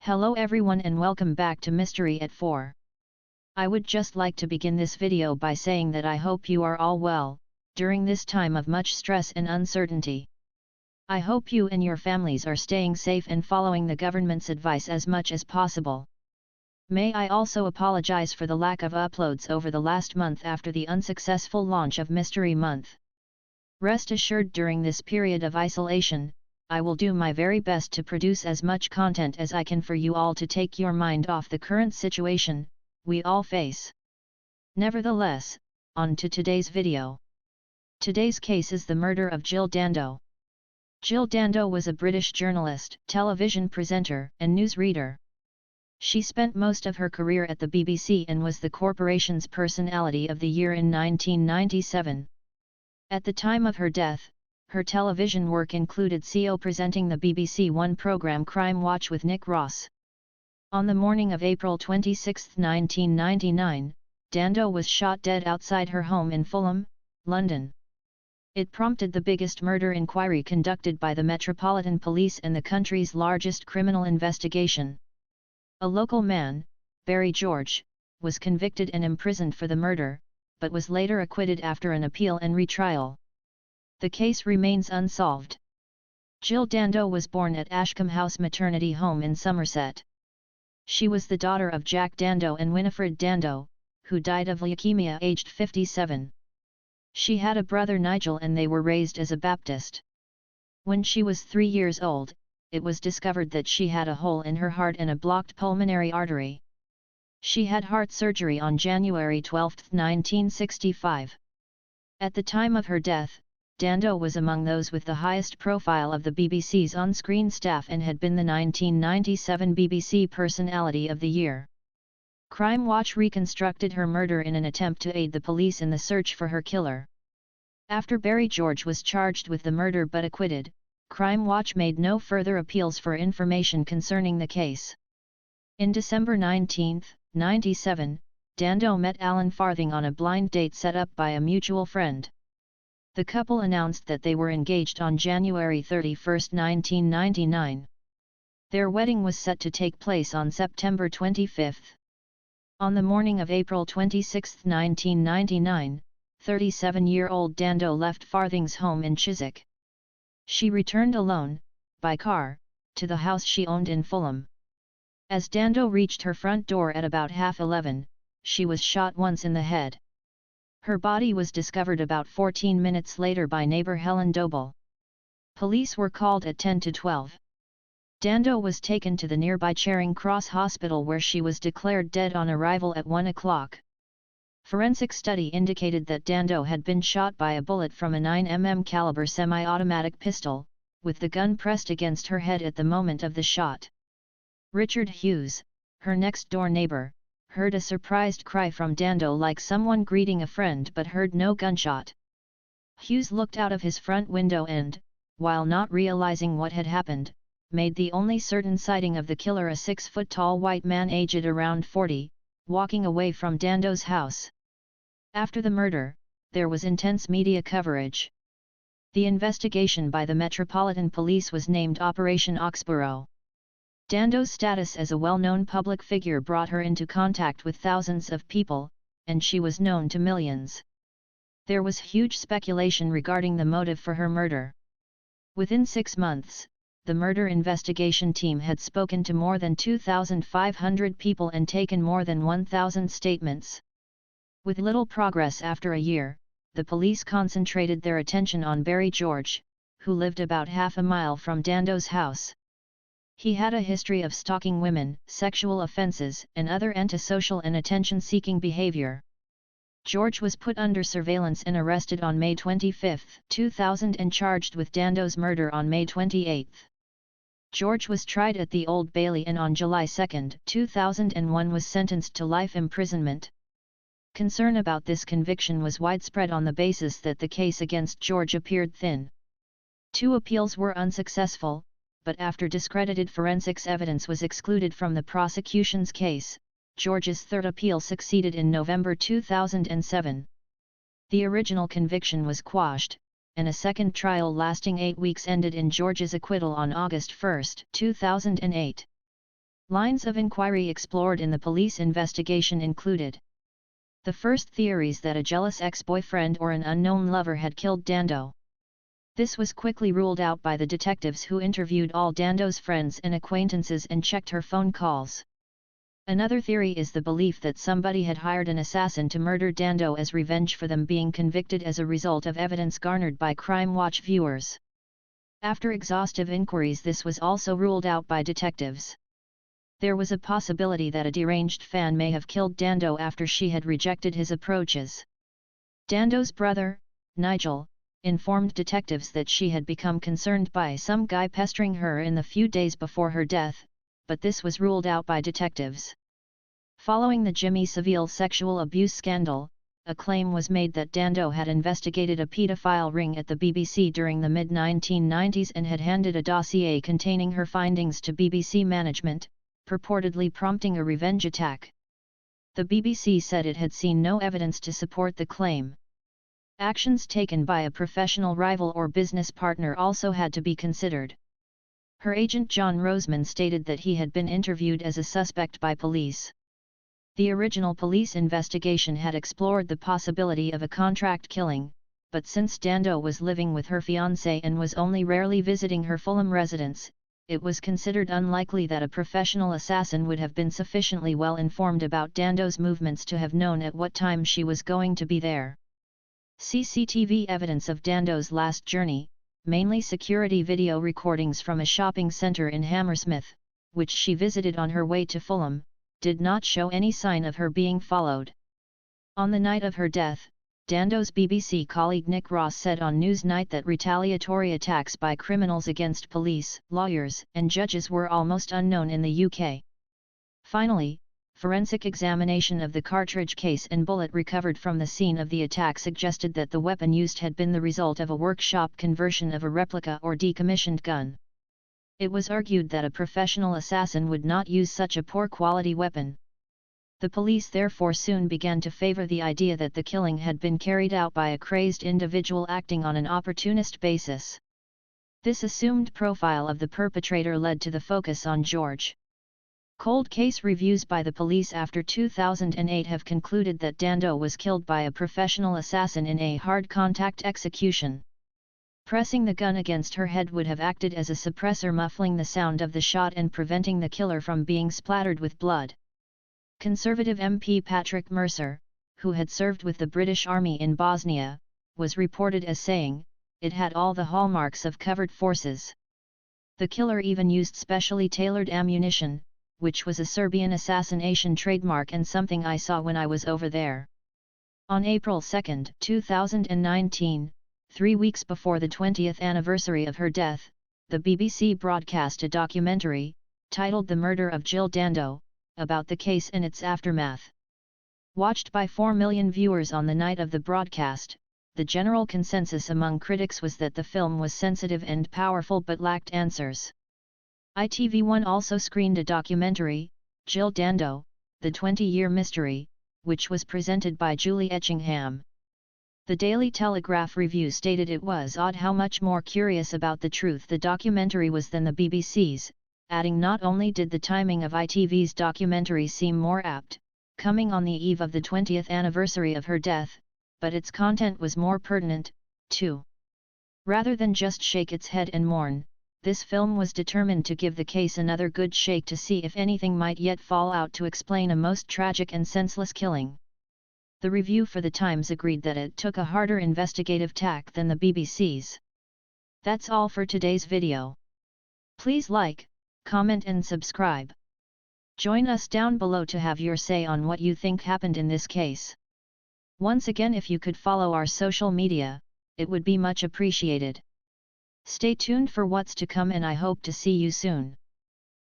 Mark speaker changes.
Speaker 1: Hello everyone and welcome back to Mystery at 4. I would just like to begin this video by saying that I hope you are all well, during this time of much stress and uncertainty. I hope you and your families are staying safe and following the government's advice as much as possible. May I also apologize for the lack of uploads over the last month after the unsuccessful launch of Mystery Month. Rest assured, during this period of isolation, I will do my very best to produce as much content as I can for you all to take your mind off the current situation we all face. Nevertheless, on to today's video. Today's case is the murder of Jill Dando. Jill Dando was a British journalist, television presenter, and newsreader. She spent most of her career at the BBC and was the corporation's Personality of the Year in 1997. At the time of her death, her television work included presenting the BBC One programme Crime Watch with Nick Ross. On the morning of April 26, 1999, Dando was shot dead outside her home in Fulham, London. It prompted the biggest murder inquiry conducted by the Metropolitan Police and the country's largest criminal investigation. A local man, Barry George, was convicted and imprisoned for the murder, but was later acquitted after an appeal and retrial. The case remains unsolved. Jill Dando was born at Ashcombe House Maternity Home in Somerset. She was the daughter of Jack Dando and Winifred Dando, who died of leukemia aged 57. She had a brother Nigel and they were raised as a Baptist. When she was 3 years old, it was discovered that she had a hole in her heart and a blocked pulmonary artery. She had heart surgery on January 12, 1965. At the time of her death, Dando was among those with the highest profile of the BBC's on-screen staff and had been the 1997 BBC Personality of the Year. Crime Watch reconstructed her murder in an attempt to aid the police in the search for her killer. After Barry George was charged with the murder but acquitted, Crime Watch made no further appeals for information concerning the case. In December 19, 1997, Dando met Alan Farthing on a blind date set up by a mutual friend. The couple announced that they were engaged on January 31, 1999. Their wedding was set to take place on September 25. On the morning of April 26, 1999, 37-year-old Dando left Farthing's home in Chiswick. She returned alone, by car, to the house she owned in Fulham. As Dando reached her front door at about 11:30, she was shot once in the head. Her body was discovered about 14 minutes later by neighbour Helen Doble. Police were called at 10 to 12. Dando was taken to the nearby Charing Cross Hospital where she was declared dead on arrival at 1 o'clock. Forensic study indicated that Dando had been shot by a bullet from a 9mm caliber semi-automatic pistol, with the gun pressed against her head at the moment of the shot. Richard Hughes, her next-door neighbour, heard a surprised cry from Dando like someone greeting a friend but heard no gunshot. Hughes looked out of his front window and, while not realizing what had happened, made the only certain sighting of the killer a 6-foot-tall white man aged around 40, walking away from Dando's house. After the murder, there was intense media coverage. The investigation by the Metropolitan Police was named Operation Oxborough. Dando's status as a well-known public figure brought her into contact with thousands of people, and she was known to millions. There was huge speculation regarding the motive for her murder. Within 6 months, the murder investigation team had spoken to more than 2,500 people and taken more than 1,000 statements. With little progress after a year, the police concentrated their attention on Barry George, who lived about half a mile from Dando's house. He had a history of stalking women, sexual offences, and other antisocial and attention-seeking behaviour. George was put under surveillance and arrested on May 25, 2000 and charged with Dando's murder on May 28. George was tried at the Old Bailey and on July 2, 2001 was sentenced to life imprisonment. Concern about this conviction was widespread on the basis that the case against George appeared thin. 2 appeals were unsuccessful, but after discredited forensics evidence was excluded from the prosecution's case, George's 3rd appeal succeeded in November 2007. The original conviction was quashed, and a second trial lasting 8 weeks ended in George's acquittal on August 1, 2008. Lines of inquiry explored in the police investigation included the first theories that a jealous ex-boyfriend or an unknown lover had killed Dando. This was quickly ruled out by the detectives who interviewed all Dando's friends and acquaintances and checked her phone calls. Another theory is the belief that somebody had hired an assassin to murder Dando as revenge for them being convicted as a result of evidence garnered by Crime Watch viewers. After exhaustive inquiries, this was also ruled out by detectives. There was a possibility that a deranged fan may have killed Dando after she had rejected his approaches. Dando's brother, Nigel, informed detectives that she had become concerned by some guy pestering her in the few days before her death, but this was ruled out by detectives. Following the Jimmy Savile sexual abuse scandal, a claim was made that Dando had investigated a pedophile ring at the BBC during the mid-1990s and had handed a dossier containing her findings to BBC management, purportedly prompting a revenge attack. The BBC said it had seen no evidence to support the claim. Actions taken by a professional rival or business partner also had to be considered. Her agent John Roseman stated that he had been interviewed as a suspect by police. The original police investigation had explored the possibility of a contract killing, but since Dando was living with her fiancé and was only rarely visiting her Fulham residence, it was considered unlikely that a professional assassin would have been sufficiently well informed about Dando's movements to have known at what time she was going to be there. CCTV evidence of Dando's last journey, mainly security video recordings from a shopping centre in Hammersmith, which she visited on her way to Fulham, did not show any sign of her being followed. On the night of her death, Dando's BBC colleague Nick Ross said on Newsnight that retaliatory attacks by criminals against police, lawyers, and judges were almost unknown in the UK. Finally, forensic examination of the cartridge case and bullet recovered from the scene of the attack suggested that the weapon used had been the result of a workshop conversion of a replica or decommissioned gun. It was argued that a professional assassin would not use such a poor-quality weapon. The police therefore soon began to favor the idea that the killing had been carried out by a crazed individual acting on an opportunist basis. This assumed profile of the perpetrator led to the focus on George. Cold case reviews by the police after 2008 have concluded that Dando was killed by a professional assassin in a hard-contact execution. Pressing the gun against her head would have acted as a suppressor, muffling the sound of the shot and preventing the killer from being splattered with blood. Conservative MP Patrick Mercer, who had served with the British Army in Bosnia, was reported as saying, "It had all the hallmarks of covert forces." The killer even used specially tailored ammunition, which was a Serbian assassination trademark and something I saw when I was over there. On April 2, 2019, 3 weeks before the 20th anniversary of her death, the BBC broadcast a documentary, titled The Murder of Jill Dando, about the case and its aftermath. Watched by 4 million viewers on the night of the broadcast, the general consensus among critics was that the film was sensitive and powerful but lacked answers. ITV1 also screened a documentary, Jill Dando, The 20-Year Mystery, which was presented by Julie Etchingham. The Daily Telegraph review stated it was odd how much more curious about the truth the documentary was than the BBC's, adding not only did the timing of ITV's documentary seem more apt, coming on the eve of the 20th anniversary of her death, but its content was more pertinent, too. Rather than just shake its head and mourn, this film was determined to give the case another good shake to see if anything might yet fall out to explain a most tragic and senseless killing. The review for The Times agreed that it took a harder investigative tack than the BBC's. That's all for today's video. Please like, comment and subscribe. Join us down below to have your say on what you think happened in this case. Once again, if you could follow our social media, it would be much appreciated. Stay tuned for what's to come and I hope to see you soon.